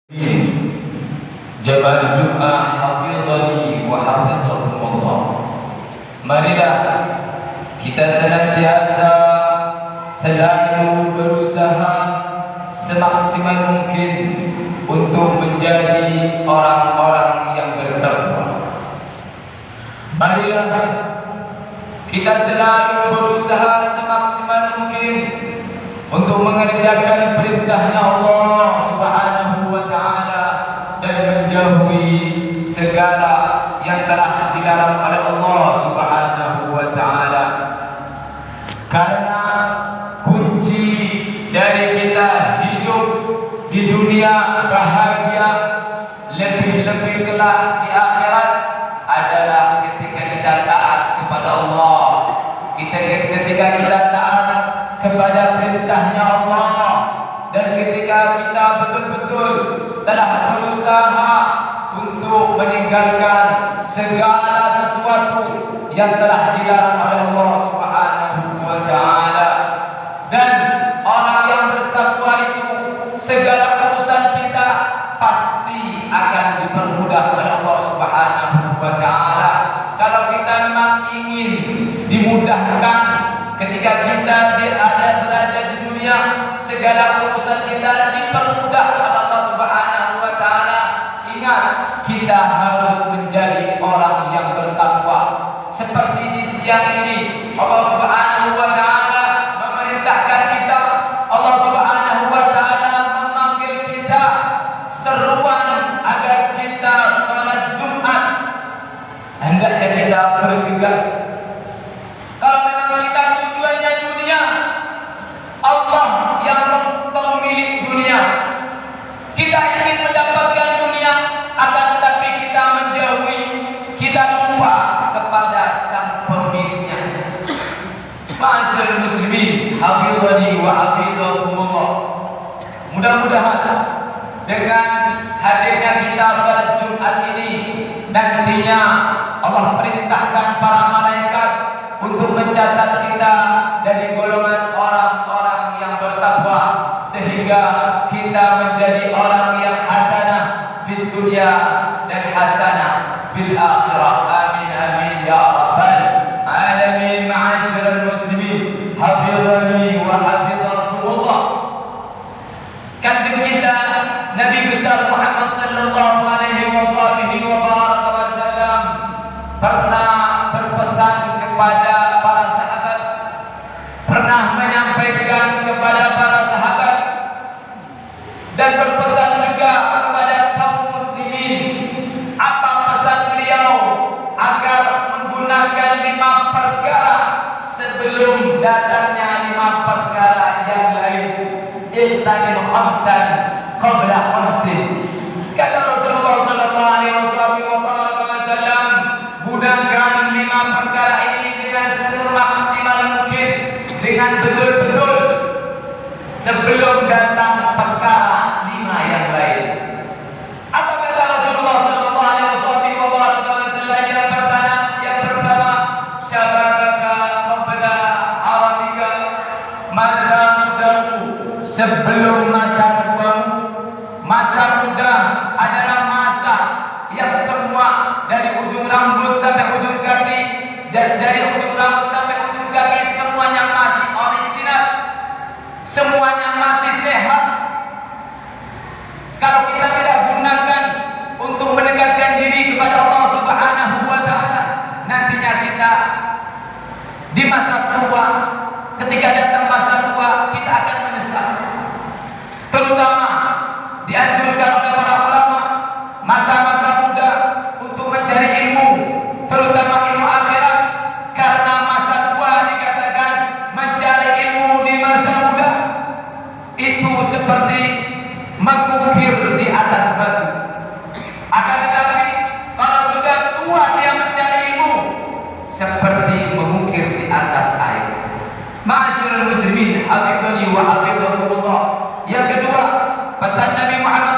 Jamaah Jumat hafizani wa hafizakumullah. Marilah kita senantiasa selalu berusaha semaksimal mungkin untuk menjadi orang-orang yang bertakwa. Marilah kita selalu berusaha semaksimal mungkin untuk mengerjakan perintahnya Allah Subhanahu wa ta'ala dan menjauhi segala yang telah dilarang oleh Allah Subhanahu wa ta'ala. Karena kunci dari kita hidup di dunia bahagia, lebih-lebih kelak di akhirat adalah ketika kita taat kepada Allah. Ketika kita taat kepada perintahnya Allah, dan ketika kita betul-betul telah berusaha untuk meninggalkan segala sesuatu yang telah dilarang oleh Allah Subhanahu wa ta'ala. Dan orang yang bertakwa itu, segala urusan kita pasti akan dipermudah oleh Allah Subhanahu wa ta'ala. Kalau kita memang ingin dimudahkan ketika kita berada di dunia, segala urusan kita dipermudah oleh Allah Subhanahu wa ta'ala, ingat, kita harus menjadi orang yang bertakwa. Seperti di siang ini Allah Subhanahu wa ta'ala memerintahkan kita, Allah Subhanahu wa ta'ala memanggil kita, seruan agar kita salat Jumat. Hendaknya kita bergegas. Kalau memang kita tujuannya dunia, Allah yang pemilik dunia, kita ingin mendapatkan dunia, akan tetapi kita menjauhi, kita lupa kepada sang pemiliknya. Ma'asyiral muslimin, hafizani wa hafizakumullah. Mudah-mudahan dengan hadirnya kita salat Jumat ini, nantinya Allah perintahkan para malaikat untuk mencatat kita dari golongan orang-orang yang bertakwa, sehingga kita menjadi orang yang hasanah fid dunya dan hasanah fil akhirah. Amin amin ya rabbal alamin. Ma'asyiral muslimin, hafizani wa hafizakumullah. Kanjeng kita Nabi besar Muhammad sallallahu alaihi wasallam pernah berpesan kepada para sahabat, pernah menyampaikan kepada para sahabat, dan berpesan juga kepada kaum muslimin. Apa pesan beliau? Agar menggunakan 5 perkara sebelum datangnya 5 perkara yang lain. Ihtanim khamsan qabla khamsin. Kata Rasulullah sallallahu alaihi wasallam, gunakan 5 perkara ini dengan semaksimal mungkin, dengan betul-betul, sebelum datang perkara 5 yang lain. Apa kata Rasulullah sallallahu alaihi wasallam? Yang pertama, syababaka qabla haramika, masa mudamu sebelum masa tuamu. Masa muda adalah masa yang semua, dari ujung rambut sampai ujung kaki, dan dari ujung rambut sampai ujung kaki, semuanya masih orisinal, semuanya masih sehat. Kalau kita tidak gunakan untuk mendekatkan diri kepada Allah Subhanahu wa ta'ala, nantinya kita di masa tua, ketika datang masa tua, kita akan menyesal. Terutama dianjurkan oleh para ulama, masa-masa muda untuk mencari ilmu, terutama ilmu akhirat. Karena masa tua dikatakan mencari ilmu di masa muda itu seperti mengukir di atas batu. Akan tetapi kalau sudah tua dia mencari ilmu, seperti mengukir di atas air. Ma'asyiral muslimin, hafizani wa hafizakumullah. Yang kedua, pesan Nabi Muhammad